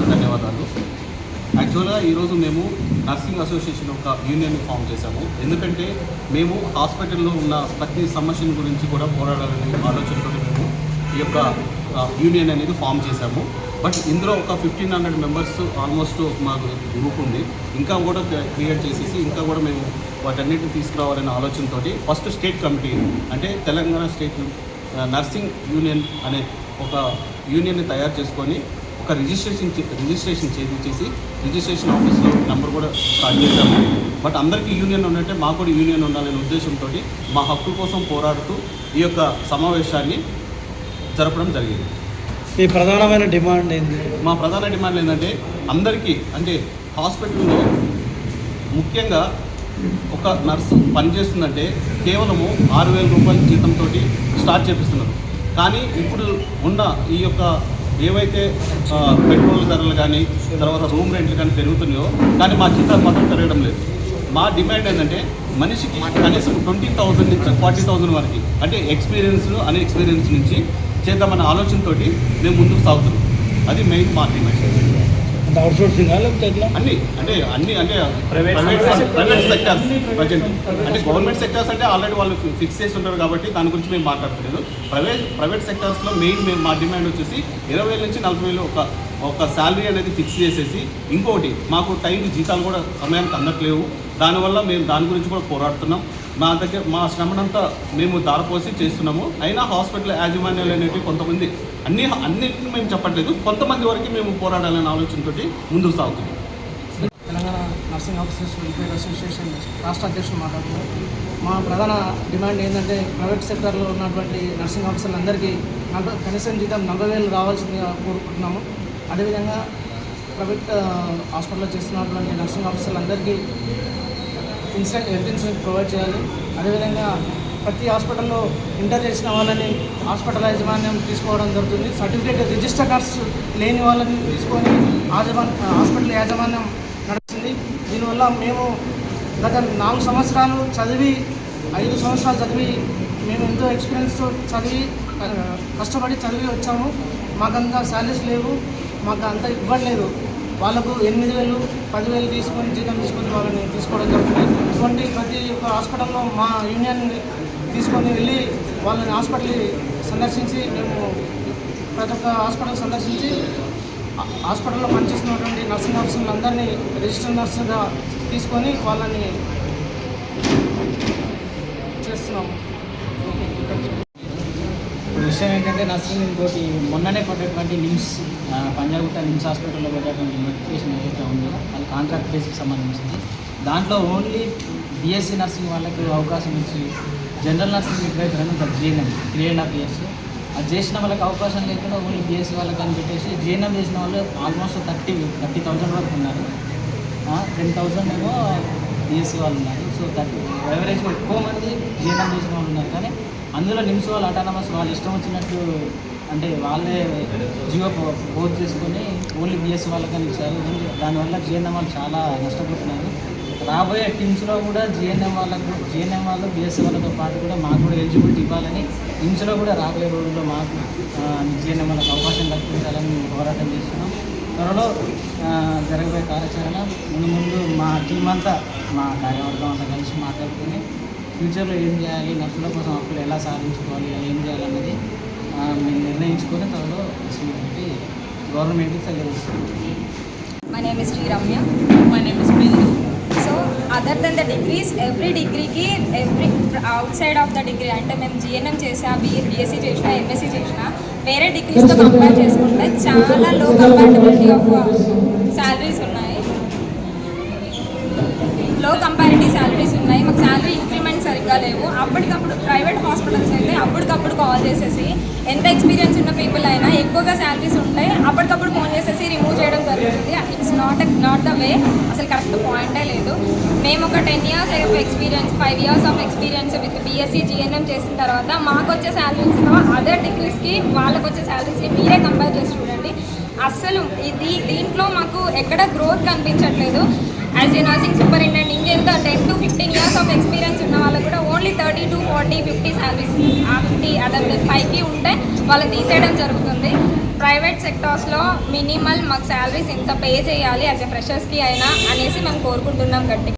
ధన్యవాదాలు. యాక్చువల్గా ఈరోజు మేము నర్సింగ్ అసోసియేషన్ ఒక యూనియన్ని ఫామ్ చేశాము. ఎందుకంటే మేము హాస్పిటల్లో ఉన్న ప్రతి సమస్యల గురించి కూడా పోరాడాలనే ఆలోచనతో మేము ఈ యొక్క యూనియన్ అనేది ఫామ్ చేశాము. బట్ ఇందులో ఒక 1500 మెంబర్స్ ఆల్మోస్ట్ మాకు గ్రూప్ ఉంది. ఇంకా కూడా క్రియేట్ చేసేసి ఇంకా కూడా మేము వాటన్నిటిని తీసుకురావాలనే ఆలోచనతో ఫస్ట్ స్టేట్ కమిటీ అంటే తెలంగాణ స్టేట్ నర్సింగ్ యూనియన్ అనే ఒక యూనియన్ని తయారు చేసుకొని ఒక రిజిస్ట్రేషన్ చేసి రిజిస్ట్రేషన్ ఆఫీస్లో నెంబర్ కూడా స్టార్ట్ చేశాము. బట్ అందరికీ యూనియన్ ఉన్నట్టే మాకు కూడా యూనియన్ ఉండాలనే ఉద్దేశంతో మా హక్కు కోసం పోరాడుతూ ఈ యొక్క సమావేశాన్ని జరపడం జరిగింది. మీ ప్రధానమైన డిమాండ్ ఏంటి? మా ప్రధాన డిమాండ్ ఏంటంటే అందరికీ అంటే హాస్పిటల్లో ముఖ్యంగా ఒక నర్సు పనిచేస్తుందంటే కేవలము 6,000 రూపాయల జీతంతో స్టార్ట్ చేపిస్తున్నారు. కానీ ఇప్పుడు ఉన్న ఈ యొక్క ఏవైతే పెట్రోల్ ధరలు కానీ తర్వాత రూమ్ రెంట్లు కానీ పెరుగుతున్నాయో కానీ మా జీతాలు మాత్రం పెరగడం లేదు. మా డిమాండ్ ఏంటంటే మనిషికి కనీసం 20,000 నుంచి 40,000 వరకు అంటే ఎక్స్పీరియన్స్ నుంచి చేద్దామన్న ఆలోచనతో మేము ముందుకు సాగుతున్నాం. అది మెయిన్ మా డిమాండ్. అవుట్సోర్సింగ్ అంటే ప్రైవేట్ సెక్టర్స్ ప్రజెంట్ అంటే గవర్నమెంట్ సెక్టర్స్ అంటే ఆల్రెడీ వాళ్ళు ఫిక్స్ చేసి ఉంటారు కాబట్టి దాని గురించి మేము మాట్లాడలేదు. ప్రైవేట్ సెక్టర్స్లో మెయిన్ మా డిమాండ్ వచ్చేసి 20,000 నుంచి 40,000 ఒక శాలరీ అనేది ఫిక్స్ చేసేసి ఇంకోటి మాకు టైంకి జీతాలు కూడా సమయానికి అందట్లేవు. దానివల్ల మేము దాని గురించి కూడా పోరాడుతున్నాం. మా శ్రమనంతా మేము దారపోసి చేస్తున్నాము. అయినా హాస్పిటల్ యాజమాన్యాలు అనేవి కొంతమంది అన్నింటిని మేము చెప్పట్లేదు, కొంతమంది వరకు మేము పోరాడాలనే ఆలోచనతో ముందుకు సాగుతున్నాం. Telangana nursing officers welfare association రాష్ట్ర అధ్యక్షులు మాట్లాడుతున్నాం. మా ప్రధాన డిమాండ్ ఏంటంటే ప్రైవేట్ సెక్టర్లో ఉన్నటువంటి నర్సింగ్ ఆఫీసర్లందరికీ కనీసం జీతం 40,000 రావాల్సిందిగా కోరుకుంటున్నాము. అదేవిధంగా ప్రైవేట్ హాస్పిటల్లో చేస్తున్నటువంటి నర్సింగ్ ఆఫీసర్లందరికీ హెల్త్ ఇన్సూరెన్స్ ప్రొవైడ్ చేయాలి. అదేవిధంగా ప్రతి హాస్పిటల్లో ఇంటర్ చేసిన వాళ్ళని హాస్పిటల్ యాజమాన్యం తీసుకోవడం జరుగుతుంది. సర్టిఫికేట్ రిజిస్టర్ నర్స్ లేని వాళ్ళని తీసుకొని హాస్పిటల్ యాజమాన్యం నడుస్తుంది. దీనివల్ల మేము గత 4 సంవత్సరాలు చదివి 5 సంవత్సరాలు చదివి మేము ఎంతో ఎక్స్పీరియన్స్తో కష్టపడి చదివి వచ్చాము. మాకంతా శాలరీస్ లేవు, మాకు అంతా ఇవ్వట్లేదు. వాళ్ళకు 8,000 10,000 తీసుకొని జీతం తీసుకొని వాళ్ళని తీసుకోవడం జరుగుతుంది. ఇటువంటి ప్రతి ఒక్క హాస్పిటల్లో మా యూనియన్ తీసుకొని వెళ్ళి వాళ్ళని సందర్శించి మేము ప్రతి ఒక్క హాస్పిటల్ సందర్శించి హాస్పిటల్లో పనిచేస్తున్నటువంటి నర్సింగ్ ఆఫీసర్లందరినీ రిజిస్టర్ నర్సుగా తీసుకొని వాళ్ళని చేస్తున్నాము. ఇప్పుడు విషయం ఏంటంటే నర్సింగ్ ఇంకోటి మొన్ననే పడ్డటువంటి పంజాగుట్ట నిమ్స్ హాస్పిటల్లో పడ్డటువంటి నోటిఫికేషన్ ఏదైతే ఉందో అది కాంట్రాక్ట్ బేస్కి సంబంధించింది. దాంట్లో ఓన్లీ బీఎస్సీ నర్సింగ్ వాళ్ళకి అవకాశం ఇచ్చి జనరల్ నర్సింగ్ మిడ్వైఫర్ అని ఒక జీఎన్ఎం 3.5 years అది చేసిన వాళ్ళకి అవకాశం లేకుండా ఓన్లీ బీఎస్సీ వాళ్ళకి అని పెట్టేసి జీఎన్ఎం చేసిన వాళ్ళు ఆల్మోస్ట్ 30,000 వరకు ఉన్నారు. 10,000 ఏమో బీఎస్సీ వాళ్ళు ఉన్నారు. సో యావరేజ్గా ఎక్కువ మంది జీఎన్ఎం చేసిన వాళ్ళు ఉన్నారు. కానీ అందులో నిమ్స్ వాళ్ళు అటానమస్ వాళ్ళు ఇష్టం వచ్చినట్టు అంటే వాళ్ళే జియో పోస్ట్ చేసుకొని ఓన్లీ బీఎస్సీ వాళ్ళకని ఇచ్చారు. దానివల్ల జీఎన్ఎం వాళ్ళు చాలా నష్టపోతున్నారు. రాబోయే టీమ్స్లో కూడా జీఎన్ఎం వాళ్ళు బీఎస్సీ వాళ్ళతో పాటు కూడా మాకు కూడా ఎలిజిబిలిటీ ఇవ్వాలని టీమ్స్లో కూడా రాబోయే రోజుల్లో మాకు జీఎన్ఎం వాళ్ళకి అవకాశం కల్పించాలని మేము పోరాటం చేస్తున్నాం. త్వరలో జరగబోయే కార్యాచరణ ముందు మా టీం అంతా మా కార్యవర్గం అంతా కలిసి మాట్లాడుకుని ఫ్యూచర్లో ఏం చేయాలి, నర్సుల కోసం అప్పుడు ఎలా సాధించుకోవాలి, ఏం చేయాలన్నది మేము నిర్ణయించుకొని త్వరలో గవర్నమెంట్కి తెలియజేస్తాం. My name is Sri Ramya. My name is Bindu. So other than the degrees, every outside of the degree అంటే మేము జిఎన్ఎం చేసా, బిఎస్సీ చేసినా, ఎంఎస్సీ చేసినా వేరే డిగ్రీస్తో కంపేర్ చేసుకుంటే చాలా లో కంపారిటిబిలిటీ ఆఫ్ శాలరీస్ ఉన్నాయి. లో కంపారిటివ్ శాలరీస్ ఉన్నాయి. మాకు శాలరీ ఇంక్రిమెంట్ సరిగ్గా లేవు. అప్పటికప్పుడు ప్రైవేట్ హాస్పిటల్స్ అయితే అప్పటికప్పుడు కాల్ చేసేసి ఎంత ఎక్స్పీరియన్స్ ఉన్న పీపుల్ అయినా ఎక్కువగా శాలరీస్ ఉంటాయి అప్పటికప్పుడు ఫోన్ చేసేసి రిమూవ్ చేయడం జరుగుతుంది. It's not the way. అసలు కరెక్ట్ పాయింటే లేదు. మేము ఒక 10 years of experience 5 years of experience with BSc GNM చేసిన తర్వాత మాకు వచ్చే శాలరీస్తో అదర్ డిగ్రీస్కి వాళ్ళకు వచ్చే శాలరీస్కి మీరే కంపేర్ చేసి చూడండి. అస్సలు దీంట్లో మాకు ఎక్కడ గ్రోత్ కనిపించట్లేదు. యాజ్ ఏ నర్సింగ్ సూపరింటెండెంట్ ఇంకెంత 10 to 15 years ఆఫ్ ఎక్స్పీరియన్స్ ఉన్న వాళ్ళకు కూడా ఓన్లీ 30 to 40, 50 శాలరీస్ 50 అదర్ పైకి ఉంటే వాళ్ళని తీసేయడం జరుగుతుంది. ప్రైవేట్ సెక్టార్స్లో మినిమల్ మాకు శాలరీస్ ఇంత పే చేయాలి యాజ్ ఎ ఫ్రెషర్స్కి అయినా అనేసి మేము కోరుకుంటున్నాం గట్టి.